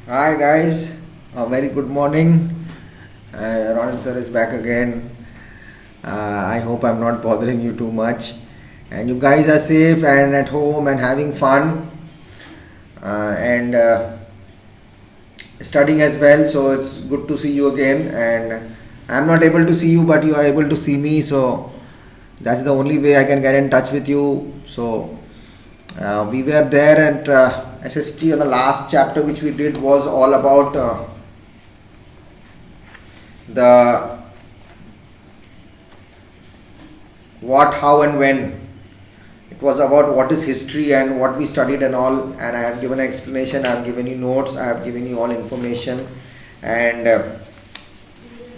Hi guys, a very good morning. Ronan sir is back again. I hope I'm not bothering you too much, and you guys are safe and at home and having fun and studying as well. So it's good to see you again. And I'm not able to see you, but you are able to see me. So that's the only way I can get in touch with you. So we were there at SST on the last chapter, which we did was all about the what, how, and when. It was about what is history and what we studied and all. And I have given an explanation. I have given you notes. I have given you all information, and I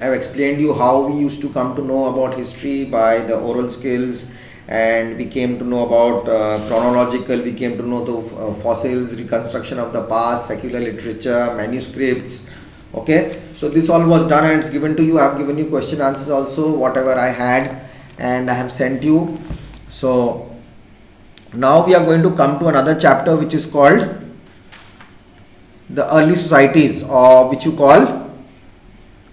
have explained you how we used to come to know about history by the oral skills, and we came to know about chronological. We came to know the fossils, reconstruction of the past, secular literature, manuscripts. Okay, so this all was done and it's given to you. I have given you question answers also, whatever I had, and I have sent you. So now we are going to come to another chapter, which is called the early societies, or which you call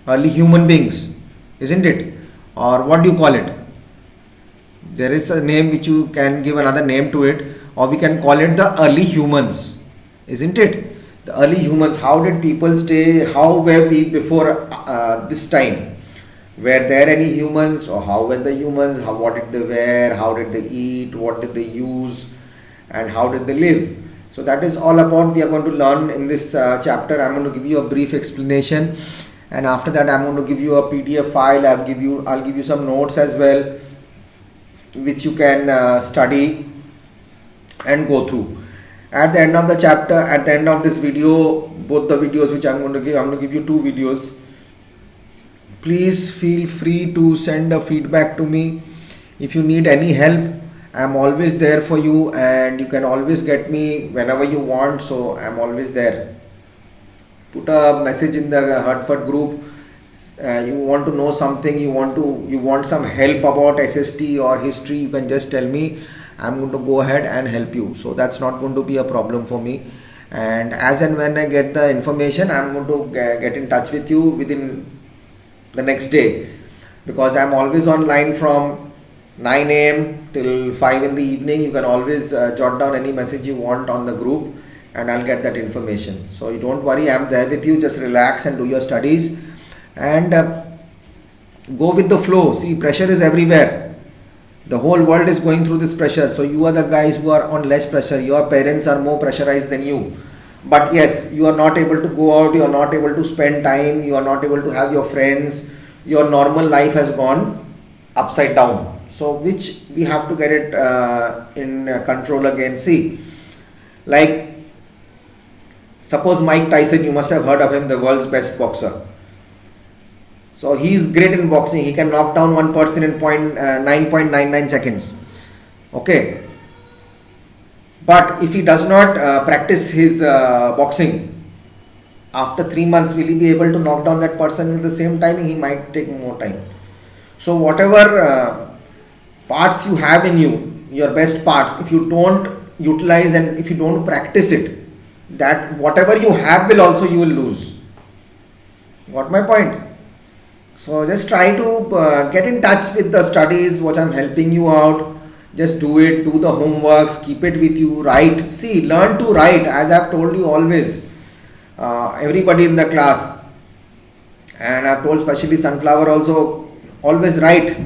early human beings, isn't it? Or what do you call it? There is a name which you can give another name to it, or we can call it the early humans, isn't it? The early humans. How did people stay? How were we before this time? Were there any humans, or how were the humans? How, what did they wear? How did they eat? What did they use? And how did they live? So that is all about we are going to learn in this chapter. I'm going to give you a brief explanation, and after that I'm going to give you a PDF file. I'll give you some notes as well, which you can study and go through. At the end of the chapter, at the end of this video, both the videos which I'm going to give you two videos. Please feel free to send a feedback to me. If you need any help, I'm always there for you, and you can always get me whenever you want. So I'm always there. Put a message in the Hertford group. You want to know something, you want some help about SST or history, you can just tell me. I'm going to go ahead and help you. So that's not going to be a problem for me. And as and when I get the information, I'm going to get in touch with you within the next day, because I'm always online from 9 a.m. till 5 in the evening. You can always jot down any message you want on the group, and I'll get that information. So you don't worry, I'm there with you. Just relax and do your studies, and go with the flow. See, pressure is everywhere. The whole world is going through this pressure. So you are the guys who are on less pressure. Your parents are more pressurized than you. But yes, you are not able to go out, you are not able to spend time, you are not able to have your friends. Your normal life has gone upside down. So which we have to get it in control again. See, like suppose Mike Tyson, you must have heard of him, the world's best boxer. So he is great in boxing. He can knock down one person in 9.99 seconds. Okay. But if he does not practice his boxing, after 3 months, will he be able to knock down that person with the same timing? He might take more time. So whatever parts you have in you, your best parts, if you don't utilize and if you don't practice it, that whatever you have will also you will lose. Got my point? So just try to get in touch with the studies, what I'm helping you out. Just do it, do the homeworks, keep it with you, write. See, learn to write, as I've told you always. Everybody in the class, and I've told especially Sunflower also, always write.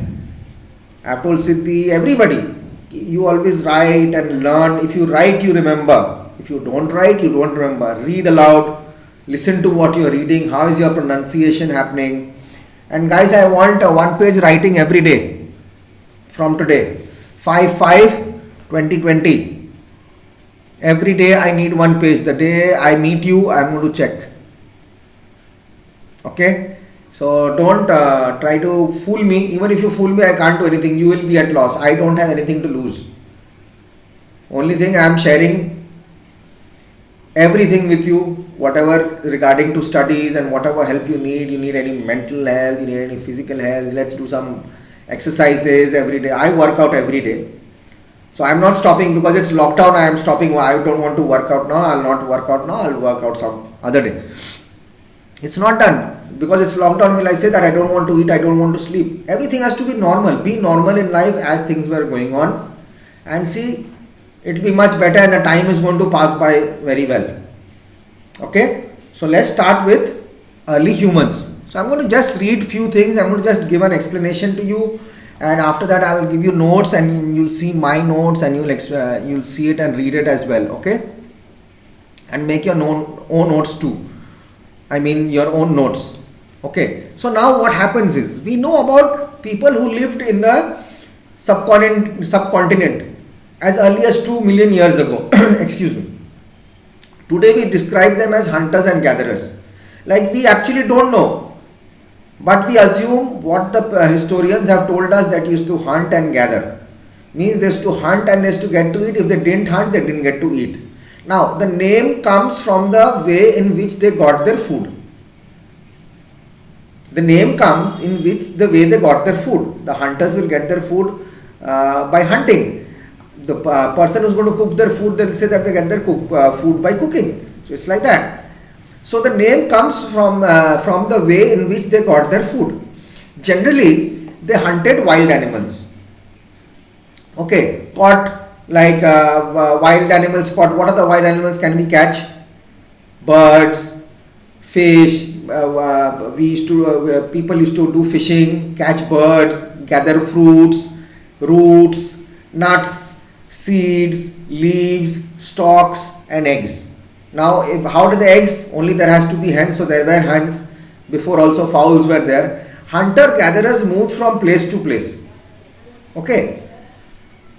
I've told Siddhi, everybody, you always write and learn. If you write, you remember. If you don't write, you don't remember. Read aloud, listen to what you're reading, how is your pronunciation happening. And guys, I want a one-page writing every day from today. 5/5/2020. Every day I need one page. The day I meet you, I'm going to check. Okay? So don't try to fool me. Even if you fool me, I can't do anything. You will be at loss. I don't have anything to lose. Only thing I am sharing everything with you, whatever regarding to studies and whatever help you need any mental health, you need any physical health. Let's do some exercises every day. I work out every day. So I'm not stopping because it's lockdown. I am stopping. I don't want to work out now. I'll not work out now. I'll work out some other day. It's not done because it's lockdown. Will I say that I don't want to eat? I don't want to sleep? Everything has to be normal. Be normal in life as things were going on, and see, it'll be much better, and the time is going to pass by very well. Okay. So let's start with early humans. So I'm going to just read few things. I'm going to just give an explanation to you, and after that I'll give you notes, and you'll see my notes, and you'll see it and read it as well. Okay, and make your own notes too. I mean your own notes. Okay. So now what happens is, we know about people who lived in the subcontinent as early as 2 million years ago. Excuse me. Today we describe them as hunters and gatherers. Like, we actually don't know, but we assume what the historians have told us, that used to hunt and gather. Means they used to hunt and they used to get to eat. If they didn't hunt, they didn't get to eat. Now the name comes from the way in which they got their food. The name comes in which the way they got their food. The hunters will get their food by hunting. The person who's going to cook their food, they'll say that they get their food by cooking. So it's like that. So the name comes from the way in which they got their food. Generally, they hunted wild animals. Okay, caught, like wild animals caught. What are the wild animals can we catch? Birds, fish. People used to do fishing, catch birds, gather fruits, roots, nuts, seeds, leaves, stalks, and eggs. Now, how do the eggs? Only there has to be hens, so there were hens. Before also fowls were there. Hunter-gatherers moved from place to place. Okay.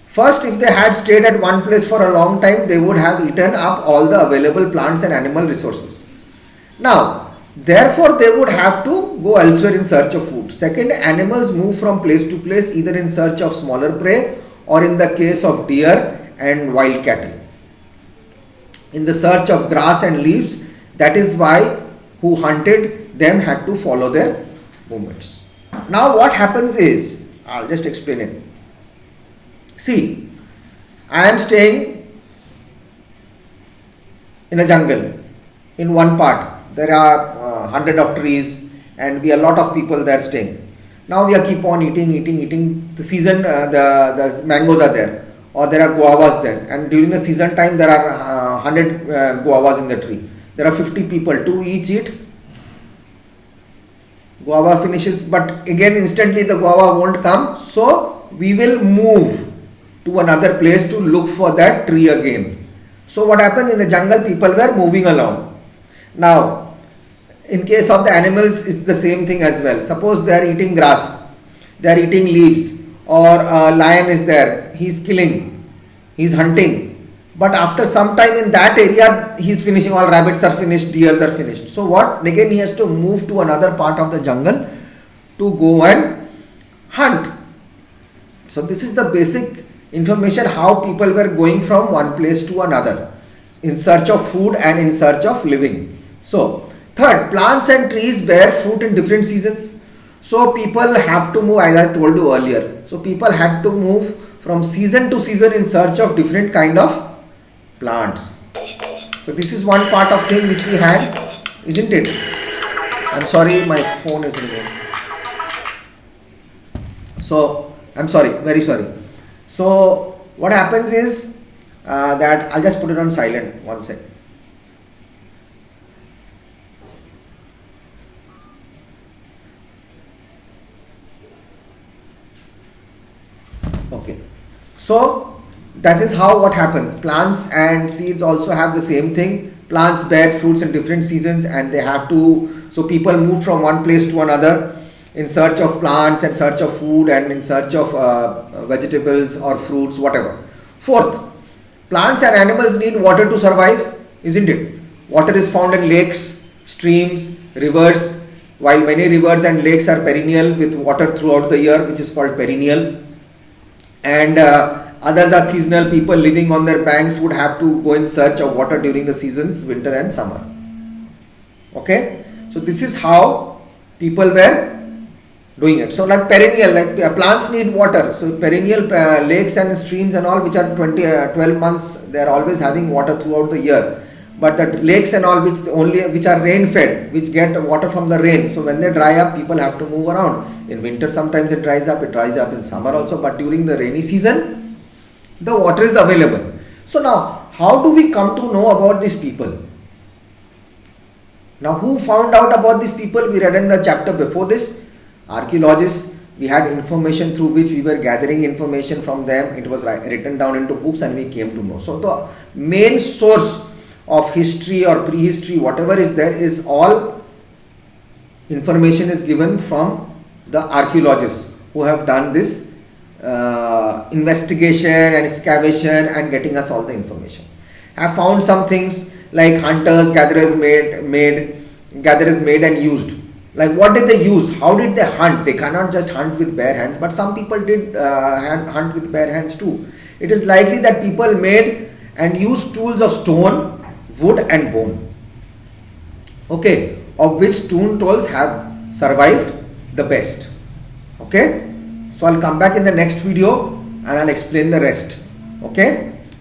First, if they had stayed at one place for a long time, they would have eaten up all the available plants and animal resources. Now, therefore, they would have to go elsewhere in search of food. Second, animals move from place to place either in search of smaller prey, or in the case of deer and wild cattle, in the search of grass and leaves. That is why who hunted them had to follow their movements. Now what happens is, I'll just explain it. See, I am staying in a jungle. In one part there are 100 of trees, and we are a lot of people there staying. Now we are keep on eating. The season, the mangoes are there, or there are guavas there, and during the season time there are 100 guavas in the tree. There are 50 people, 2 each eat. Guava finishes, but again instantly the guava won't come, so we will move to another place to look for that tree again. So what happens in the jungle, people were moving along. Now in case of the animals, it's the same thing as well. Suppose they are eating grass, they are eating leaves, or a lion is there, he's killing, he's hunting, but after some time in that area he's finishing, all rabbits are finished, deers are finished. So what, again he has to move to another part of the jungle to go and hunt. So this is the basic information, how people were going from one place to another in search of food and in search of living. So third, plants and trees bear fruit in different seasons. So people have to move, as I told you earlier. So people had to move from season to season in search of different kind of plants. So this is one part of thing which we had, isn't it? I'm sorry, my phone is ringing. So I'm sorry, very sorry. So what happens is that I'll just put it on silent, one sec. Okay, so that is how what happens. Plants and seeds also have the same thing. Plants bear fruits in different seasons, and they have to, so people move from one place to another in search of plants and search of food and in search of vegetables or fruits, whatever. Fourth, plants and animals need water to survive, isn't it? Water is found in lakes, streams, rivers. While many rivers and lakes are perennial with water throughout the year, which is called perennial, and others are seasonal. People living on their banks would have to go in search of water during the seasons, winter and summer. Okay, so this is how people were doing it. So like perennial, like plants need water. So perennial lakes and streams and all, which are 12 months, they are always having water throughout the year. But the lakes and all, which are rain fed, which get water from the rain. So when they dry up, people have to move around. In winter, sometimes it dries up. It dries up in summer also. But during the rainy season, the water is available. So now, how do we come to know about these people? Now, who found out about these people? We read in the chapter before this. Archaeologists. We had information through which we were gathering information from them. It was written down into books and we came to know. So the main source of history or prehistory, whatever is there, is all information is given from the archaeologists who have done this investigation and excavation and getting us all the information. Have found some things like hunters, gatherers made and used. Like what did they use? How did they hunt? They cannot just hunt with bare hands, but some people did hunt with bare hands too. It is likely that people made and used tools of stone, wood and bone. Okay, of which stone tools have survived the best. Okay, so I'll come back in the next video and I'll explain the rest. Okay.